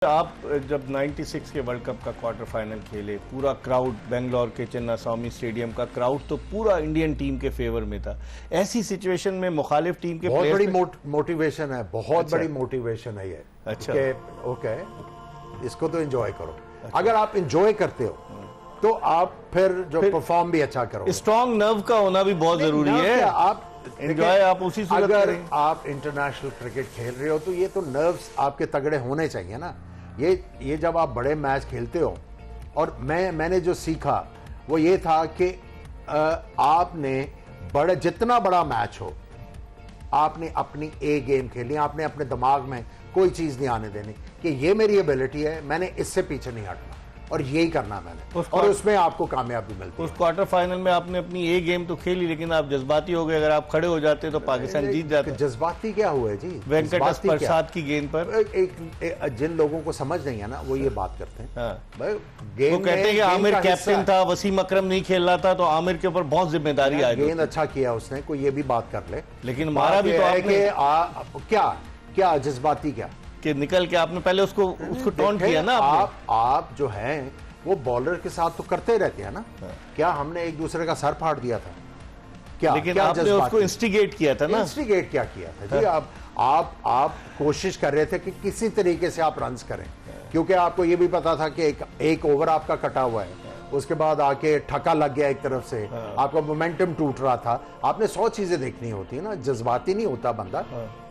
आप जब 96 के वर्ल्ड कप का क्वार्टर फाइनल खेले, पूरा क्राउड बेंगलोर के चिन्नास्वामी स्टेडियम का क्राउड तो पूरा इंडियन टीम के फेवर में था। ऐसी सिचुएशन में मुखालिफ टीम के बहुत बड़ी मोटिवेशन है, बहुत बड़ी मोटिवेशन है ये। अच्छा, ओके, इसको तो एंजॉय करो। अगर आप एंजॉय करते हो तो आप फिर परफॉर्म भी अच्छा करो। स्ट्रॉन्ग नर्व का होना भी बहुत जरूरी है। आप एंजॉय आप उसी सूरत अगर करें। आप इंटरनेशनल क्रिकेट खेल रहे हो तो ये तो नर्व्स आपके तगड़े होने चाहिए ना। ये जब आप बड़े मैच खेलते हो, और मैंने जो सीखा वो ये था कि आपने जितना बड़ा मैच हो, आपने अपनी ए गेम खेलनी, आपने अपने दिमाग में कोई चीज नहीं आने देनी कि ये मेरी एबिलिटी है, मैंने इससे पीछे नहीं हटना और यही करना मैंने, और उसमें आपको कामयाबी मिलती है। उस क्वार्टर फाइनल में आपने अपनी ए गेम तो खेली, लेकिन आप जज्बाती हो गए। अगर आप खड़े हो जाते तो पाकिस्तान जीत जाता। जज्बाती क्या हुआ जी? वेंकटेश प्रसाद की गेंद पर जिन लोगों को समझ नहीं है ना, वो ये बात करते हैं। वो कहते हैं कि आमिर कैप्टन था, वसीम अकरम नहीं खेल रहा था, तो आमिर के ऊपर बहुत जिम्मेदारी आई। गेंद अच्छा किया उसने, कोई ये भी बात कर ले, लेकिन मारा भी तो आपने। क्या जज्बाती क्या कि निकल के आपने पहले उसको टॉन्ट किया ना। आप जो हैं वो बॉलर के साथ तो करते रहते हैं ना। क्या हमने एक दूसरे का सर फाड़ दिया था क्या? लेकिन आपने उसको इंस्टिगेट किया था ना। इंस्टिगेट क्या किया था जी? आप कोशिश कर रहे थे कि किसी तरीके से आप रन्स करें, क्योंकि आपको ये भी पता था कि एक ओवर आपका कटा हुआ है, उसके बाद आके ठका लग गया एक तरफ से, आपका मोमेंटम टूट रहा था। आपने 100 चीजें देखनी होती है ना, जज्बाती नहीं होता बंदा।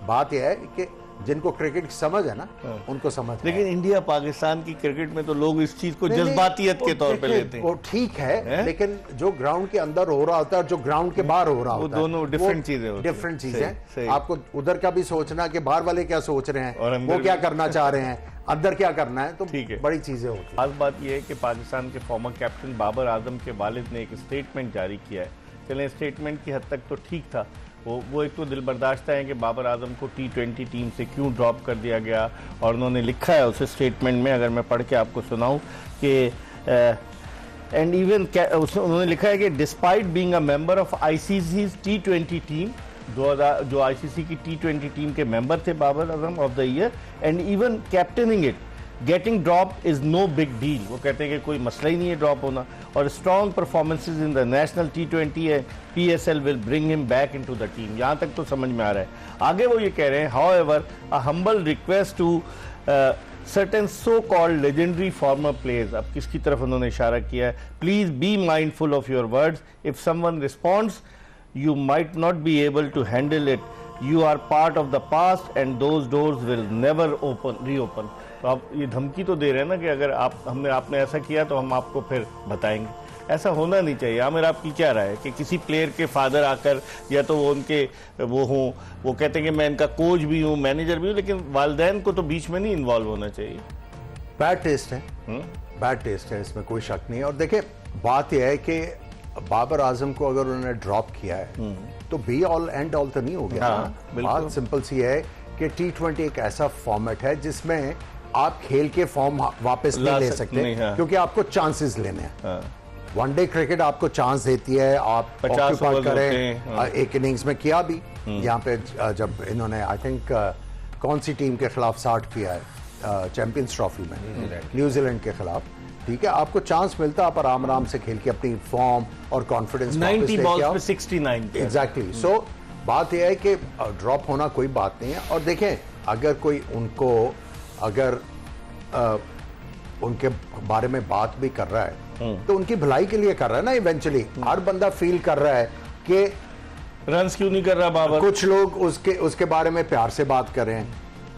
बात यह है कि जिनको क्रिकेट की समझ है ना, उनको समझ। लेकिन इंडिया पाकिस्तान की क्रिकेट में तो लोग इस चीज को जज्बातियत के तौर पे लेते हैं। वो ठीक है, लेकिन जो ग्राउंड के अंदर हो रहा होता है और जो ग्राउंड के बाहर हो रहा होता है, वो दोनों डिफरेंट चीजें होती हैं। डिफरेंट चीजें। आपको उधर का भी सोचना कि बाहर वाले क्या सोच रहे हैं, वो क्या करना चाह रहे हैं, अंदर क्या करना है, तो बड़ी चीजें होती हैं। खास बात यह है कि पाकिस्तान के फॉर्मर कैप्टन बाबर आजम के वालिद ने एक स्टेटमेंट जारी किया है। चलें, स्टेटमेंट की हद तक तो ठीक था। वो एक तो दिल बर्दाश्त है कि बाबर आजम को T20 टीम से क्यों ड्रॉप कर दिया गया, और उन्होंने लिखा है उस स्टेटमेंट में, अगर मैं पढ़ के आपको सुनाऊं कि एंड इवन उन्होंने लिखा है कि despite being a member of ICC's T20 team, जो ICC की T20 टीम के मेंबर थे Babar Azam of the year, and even captaining it, getting drop is no big deal. वो कहते हैं कि कोई मसला ही नहीं है ड्रॉप होना, और strong performances in the national T20 है PSL will bring him back into the team. यहाँ तक तो समझ में आ रहा है। आगे वो ये कह रहे हैं, however a humble request to certain so called legendary former players. अब किसकी तरफ उन्होंने इशारा किया है? Please be mindful of your words, if someone responds you might not be able to handle it, you are part of the past and those doors will never reopen। तो आप ये धमकी तो दे रहे हैं ना कि अगर आपने ऐसा किया तो हम आपको फिर बताएंगे। ऐसा होना नहीं चाहिए। आमिर, आपकी क्या राय है कि किसी प्लेयर के फादर आकर, या तो वो उनके वो कहते हैं कि मैं इनका कोच भी हूँ, मैनेजर भी हूँ, लेकिन वालिदैन को तो बीच में नहीं इन्वॉल्व होना चाहिए। बैड टेस्ट है, बैड टेस्ट है, इसमें कोई शक नहीं है। और देखिए, बात यह है कि बाबर आजम को अगर उन्होंने ड्रॉप किया है तो बी ऑल एंड ऑल तो नहीं हो गया। बात सिंपल सी है कि T20 एक ऐसा फॉर्मेट है जिसमें आप खेल के फॉर्म वापस नहीं ले सकते, क्योंकि आपको चांसेस लेने हैं। वनडे क्रिकेट आपको चांस देती है, आप 50 ओवर करें। एक इनिंग्स में किया भी यहाँ पे, जब इन्होंने आई थिंक कौन सी टीम के खिलाफ 60 किया है चैंपियंस ट्रॉफी में, न्यूजीलैंड के खिलाफ। ठीक है, आपको चांस मिलता है, आप आराम से खेल के अपनी फॉर्म और कॉन्फिडेंस 90 बॉल्स पे 69। एग्जैक्टली। सो बात यह है कि ड्रॉप होना कोई बात नहीं है। और देखें, अगर कोई उनके बारे में बात भी कर रहा है तो उनकी भलाई के लिए कर रहा है ना। इवेंचुअली हर बंदा फील कर रहा है कि रन्स क्यों नहीं कर रहा बाबर। कुछ लोग उसके बारे में प्यार से बात कर रहे हैं,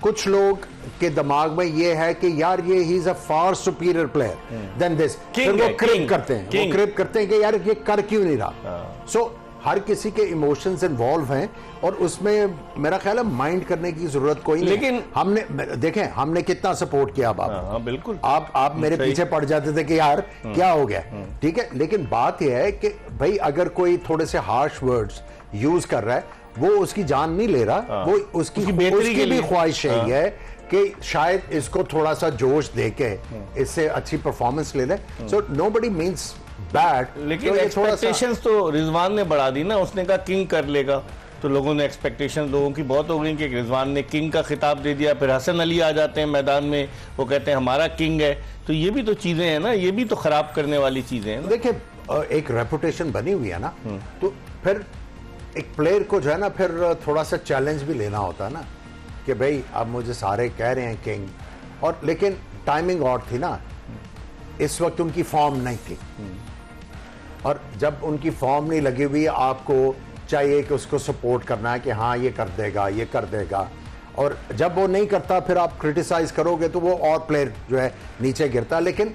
कुछ लोग के दिमाग में ये है कि यार ये ही is a far superior player than this, फिर वो क्रिप करते हैं कि यार ये कर क्यों नहीं रहा। सो हर किसी के इमोशंस इन्वॉल्व हैं, और उसमें मेरा ख्याल है माइंड करने की जरूरत कोई नहीं। लेकिन हमने कितना सपोर्ट किया बाबा। बिल्कुल, आप मेरे पीछे पड़ जाते थे कि यार क्या हो गया। ठीक है, लेकिन बात यह है कि भाई अगर कोई थोड़े से हार्श वर्ड्स यूज कर रहा है, वो उसकी जान नहीं ले रहा, वो उसकी भी ख्वाहिश है कि शायद इसको थोड़ा सा जोश देके इससे अच्छी परफॉर्मेंस ले ले। सो नोबडी मीन्स बैड, लेकिन एक्सपेक्टेशंस तो रिजवान ने बढ़ा दी ना। उसने कहा किंग कर लेगा, तो लोगों ने एक्सपेक्टेशन लोगों की बहुत हो गई कि रिजवान ने किंग का खिताब दे दिया, फिर हसन अली आ जाते हैं मैदान में, वो कहते हैं हमारा किंग है। तो ये भी तो चीजें हैं ना, ये भी तो खराब करने वाली चीजें हैं। देखिए एक रेपुटेशन बनी हुई है ना, तो फिर एक प्लेयर को जो है ना फिर थोड़ा सा चैलेंज भी लेना होता है ना कि भाई अब मुझे सारे कह रहे हैं किंग, और लेकिन टाइमिंग और थी ना, इस वक्त उनकी फॉर्म नहीं थी, और जब उनकी फॉर्म नहीं लगी हुई आपको चाहिए कि उसको सपोर्ट करना है कि हाँ ये कर देगा, ये कर देगा, और जब वो नहीं करता फिर आप क्रिटिसाइज करोगे तो वो और प्लेयर जो है नीचे गिरता। लेकिन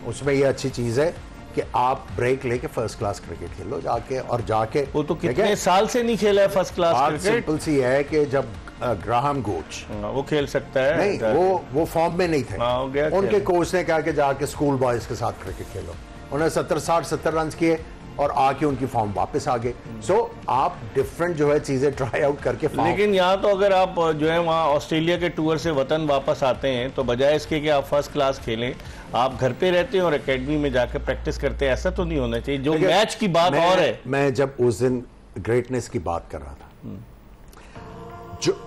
उसमें ये अच्छी चीज़ है कि आप ब्रेक लेके फर्स्ट क्लास क्रिकेट खेलो जाके, और जाके वो तो कितने साल से नहीं खेला है फर्स्ट क्लास क्रिकेट। सिंपल सी है कि जब ग्राहम कोच वो खेल सकता है, नहीं वो फॉर्म में नहीं थे, उनके कोच ने कहा कि जाके स्कूल बॉयज के साथ क्रिकेट खेलो, उन्होंने 70 रन किए और आके उनकी फॉर्म वापस आ गए। सो आप डिफरेंट जो है चीजें ट्राई आउट करके, लेकिन यहाँ तो अगर आप जो है वहाँ ऑस्ट्रेलिया के टूर से वतन वापस आते हैं तो बजाय इसके कि आप फर्स्ट क्लास खेलें, आप घर पे रहते हैं और एकेडमी में जाकर प्रैक्टिस करते हैं। ऐसा तो नहीं होना चाहिए। जो मैच की बात और है, मैं जब उस दिन ग्रेटनेस की बात कर रहा था,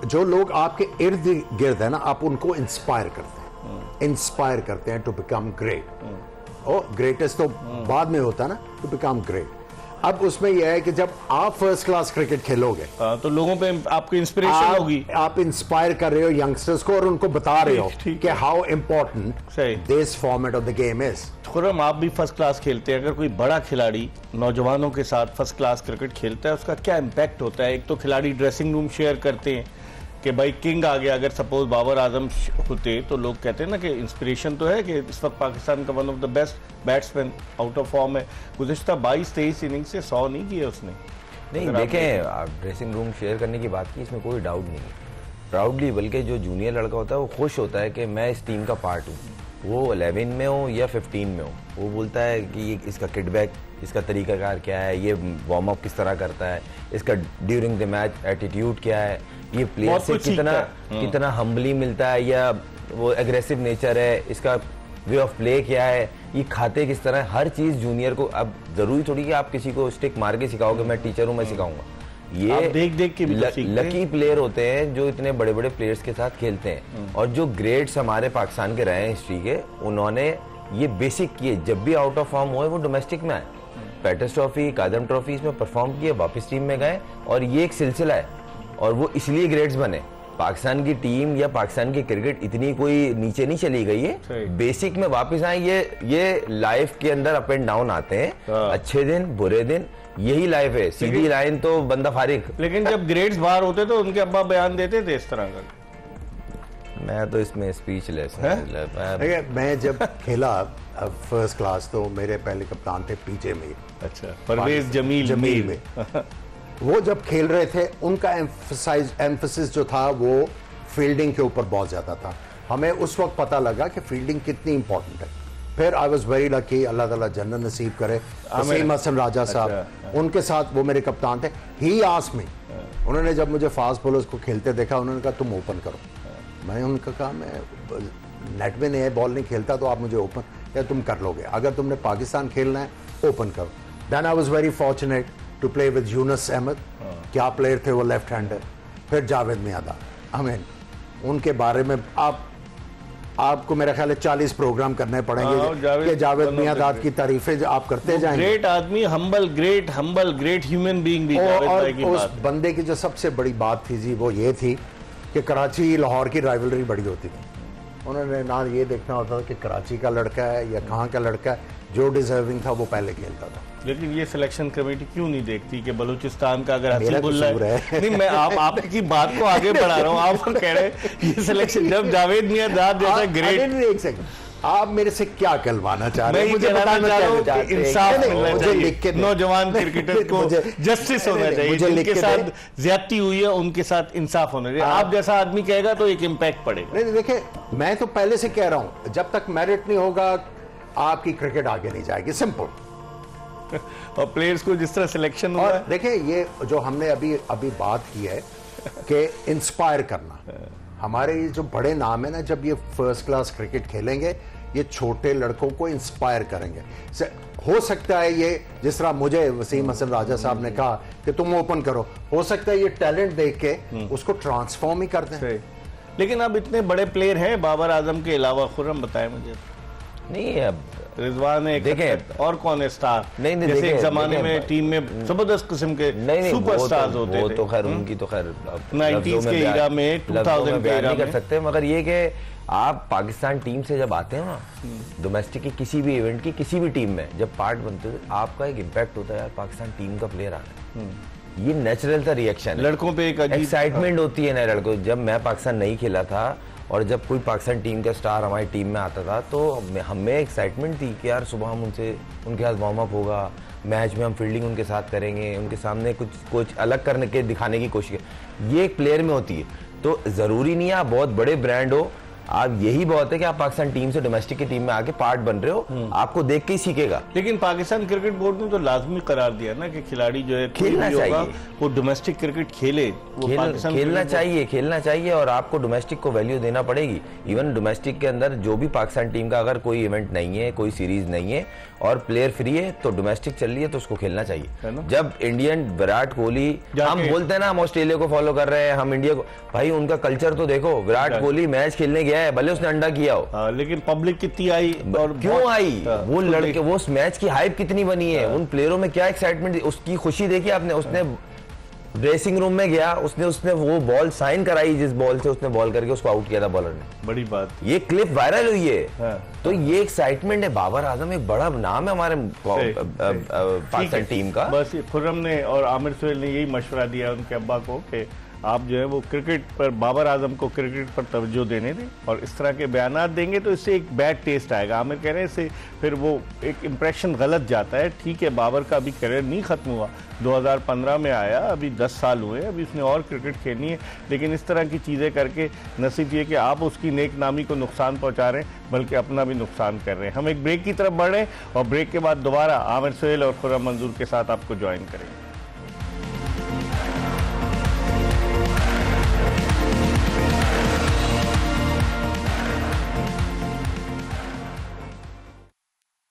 जो लोग आपके इर्द गिर्द है ना, आप उनको इंस्पायर करते हैं टू बिकम ग्रेट। ग्रेटेस्ट तो बाद में होता है ना, टू बिकम ग्रेट। अब उसमें यह है कि जब आप फर्स्ट क्लास क्रिकेट खेलोगे तो लोगों पे आपकी इंस्पिरेशन होगी, आप इंस्पायर कर रहे हो यंगस्टर्स को और उनको बता रहे हो कि how important this format of the game is. Khurram, आप भी फर्स्ट क्लास खेलते हैं, अगर कोई बड़ा खिलाड़ी नौजवानों के साथ फर्स्ट क्लास क्रिकेट खेलता है उसका क्या इम्पैक्ट होता है? एक तो खिलाड़ी ड्रेसिंग रूम शेयर करते हैं कि भाई किंग आ गया, अगर सपोज बाबर आजम होते तो लोग कहते हैं ना कि इंस्पिरेशन तो है कि इस वक्त पाकिस्तान का one of the best batsman out of form है, गुज़िश्ता 22-23 इनिंग्स से 100 नहीं किए उसने। नहीं देखें, आप ड्रेसिंग रूम शेयर करने की बात की, इसमें कोई डाउट नहीं है। प्राउडली, बल्कि जो जूनियर लड़का होता है वो खुश होता है कि मैं इस टीम का पार्ट हूँ, वो 11 में हो या 15 में हो। वो बोलता है कि ये इसका किटबैक, इसका तरीकाकार क्या है, ये वार्म अप किस तरह करता है, इसका ड्यूरिंग द मैच एटीट्यूड क्या है, ये प्लेयर से कितना हम्बली मिलता है, या वो एग्रेसिव नेचर है, इसका वे ऑफ प्ले क्या है, ये खाते किस तरह है, हर चीज़ जूनियर को। अब जरूरी थोड़ी कि आप किसी को स्टिक मार के सिखाओगे, मैं टीचर हूँ मैं सिखाऊंगा। ये देख के भी लकी प्लेयर होते हैं जो इतने बड़े बड़े प्लेयर्स के साथ खेलते हैं। और जो ग्रेड्स हमारे पाकिस्तान के रहे हैं हिस्ट्री के, उन्होंने ये बेसिक किए, जब भी आउट ऑफ फॉर्म हुए वो डोमेस्टिक में आए, पैटर्स ट्रॉफी, कादम ट्रॉफी इसमें परफॉर्म किए, वापस टीम में गए, और ये एक सिलसिला है, और वो इसलिए ग्रेड्स बने। पाकिस्तान की टीम या पाकिस्तान की क्रिकेट इतनी कोई नीचे नहीं चली गई है, बेसिक में वापस आए। ये लाइफ के अंदर अप एंड डाउन आते हैं, अच्छे दिन बुरे दिन, यही लाइफ है, सीधी लाइन तो बंदा फारिग। लेकिन जब ग्रेड्स बाहर होते तो उनके अब्बा बयान देते थे इस तरह का। मैं तो इसमें स्पीचलेस हूं। मैं जब खेला फर्स्ट क्लास तो मेरे पहले कप्तान थे पीजे में, अच्छा, परवेज जमील में वो जब खेल रहे थे उनका एम्फसिस जो था वो फील्डिंग के ऊपर बहुत ज्यादा था। हमें उस वक्त पता लगा कि फील्डिंग कितनी इंपॉर्टेंट है। फिर आई वॉज वेरी लकी, अल्लाह ताला जन्नत नसीब करे, वसीम हसन राजा साहब, उनके साथ वो मेरे कप्तान थे। ही आस्क्ड मी, उन्होंने जब मुझे फास्ट बॉलर्स को खेलते देखा, उन्होंने कहा तुम ओपन करो। मैं उनका कहा मैं नेट में नहीं बॉल नहीं खेलता, तो आप मुझे ओपन, या तुम कर लोगे, अगर तुमने पाकिस्तान खेलना है ओपन करो। Then I was very fortunate to play with Younis Ahmed, क्या प्लेयर थे वो, लेफ्ट हैंडर। फिर जावेद मियांदाद, आमीन, उनके बारे में आपको मेरा ख्याल है 40 प्रोग्राम करने पड़ेंगे कि जावेद मियांदाद की तारीफें आप करते जाएंगे। ग्रेट आदमी, हम्बल ग्रेट ह्यूमन बीइंग भी। और उस बंदे की जो सबसे बड़ी बात थी जी वो ये थी कि कराची लाहौर की राइवलरी बड़ी होती थी। उन्होंने ना ये देखना होता था कि कराची का लड़का है या कहाँ का लड़का है, जो डिजर्विंग था वो पहले खेलता था। लेकिन ये सिलेक्शन कमेटी क्यों नहीं देखती कि बलूचिस्तान का अगर हसीबुल्लाह है? नहीं, मैं आपकी बात को आगे बढ़ा रहा हूँ। आप कह रहे हैं ये सिलेक्शन, जब जावेद मियांदाद जैसा ग्रेट, एक सेकंड, आप मेरे से क्या कहलवाना चाह रहे हैं? मुझे बताना चाह रहा हूँ कि इंसाफ मिलना चाहिए, नौजवान क्रिकेटर को जस्टिस होना चाहिए, जिनके साथ ज्यादती हुई है उनके साथ इंसाफ होना चाहिए। आप जैसा आदमी कहेगा तो एक इम्पैक्ट पड़ेगा। नहीं देखिए, मैं तो पहले से कह रहा हूँ, जब तक मेरिट नहीं होगा आपकी क्रिकेट आगे नहीं जाएगी, सिंपल। और प्लेयर्स को जिस तरह सिलेक्शन हुआ है, देखिए ये जो हमने अभी बात की है कि इंस्पायर करना, हमारे ये जो बड़े नाम है ना, जब ये फर्स्ट क्लास क्रिकेट खेलेंगे, ये छोटे लड़कों को इंस्पायर करेंगे। हो सकता है ये, जिस तरह मुझे वसीम हसन राजा साहब ने कहा कि तुम ओपन करो, हो सकता है ये टैलेंट देख के उसको ट्रांसफॉर्म ही कर दें। लेकिन अब इतने बड़े प्लेयर हैं बाबर आजम के अलावा, खुर्रम बताए मुझे। नहीं, अब रिजवान है, देखें और कौन है स्टार? नहीं, जैसे एक जमाने में टीम में जबरदस्त किस्म के सुपरस्टार्स होते थे। वो तो खैर उनकी तो खैर 90s के एरा में, 2000 के एरा नहीं कर में सकते, मगर ये कि आप पाकिस्तान टीम से जब आते हो ना, डोमेस्टिक की किसी भी इवेंट की किसी भी टीम में जब पार्ट बनते हो, आपका एक इम्पैक्ट होता है यार पाकिस्तान टीम का प्लेयर आना। ये नेचुरल सा रिएक्शन है, लड़कों पे एक एक्साइटमेंट होती है ना लड़कों। जब मैं पाकिस्तान नहीं खेला था और जब कोई पाकिस्तान टीम का स्टार हमारी टीम में आता था तो हमें एक्साइटमेंट थी कि यार सुबह हम उनके साथ वार्म अप होगा, मैच में हम फील्डिंग उनके साथ करेंगे, उनके सामने कुछ अलग करने के दिखाने की कोशिश। ये एक प्लेयर में होती है, तो ज़रूरी नहीं है आप बहुत बड़े ब्रांड हो, आप यही बहुत है कि आप पाकिस्तान टीम से डोमेस्टिक की टीम में आके पार्ट बन रहे हो, आपको देख के ही सीखेगा। लेकिन पाकिस्तान क्रिकेट बोर्ड ने तो लाजमी करार दिया ना कि खिलाड़ी जो है खेलना चाहिए, वो डोमेस्टिक क्रिकेट खेले, खेलना चाहिए और आपको डोमेस्टिक को वैल्यू देना पड़ेगी। इवन डोमेस्टिक के अंदर जो भी पाकिस्तान टीम का अगर कोई इवेंट नहीं है, कोई सीरीज नहीं है और प्लेयर फ्री है तो डोमेस्टिक चल रही है तो उसको खेलना चाहिए। जब इंडियन विराट कोहली, हम बोलते हैं ना हम ऑस्ट्रेलिया को फॉलो कर रहे हैं, हम इंडिया को, भाई उनका कल्चर तो देखो। विराट कोहली मैच खेलने गया है, भले उसने अंडा किया हो, लेकिन पब्लिक कितनी आई और क्यों आई, वो लड़के, वो मैच की हाइप कितनी बनी है, उन प्लेयरों में क्या एक्साइटमेंट, उसकी खुशी देखी आपने। उसने ड्रेसिंग रूम में गया, उसने वो बॉल साइन कराई जिस बॉल से उसने बॉल करके उसको आउट किया था बॉलर ने। बड़ी बात, ये क्लिप वायरल हुई है। तो ये एक्साइटमेंट है। बाबर आजम एक बड़ा नाम है हमारे पाकिस्तान टीम का। बस खुर्रम ने और आमिर सुहेल ने यही मशवरा दिया उनके अब्बा को कि आप जो है वो क्रिकेट पर, बाबर आजम को क्रिकेट पर तवज्जो देने दें, और इस तरह के बयानात देंगे तो इससे एक बैड टेस्ट आएगा। आमिर कह रहे हैं इससे फिर वो एक इम्प्रेशन गलत जाता है। ठीक है, बाबर का अभी करियर नहीं ख़त्म हुआ, 2015 में आया, अभी 10 साल हुए, अभी उसने और क्रिकेट खेलनी है, लेकिन इस तरह की चीज़ें करके न सिर्फ ये कि आप उसकी नेक नामी को नुकसान पहुँचा रहे हैं बल्कि अपना भी नुकसान कर रहे हैं। हम एक ब्रेक की तरफ बढ़ रहे हैं और ब्रेक के बाद दोबारा आमिर सुहेल और खुर्रम मंजूर के साथ आपको ज्वाइन करेंगे।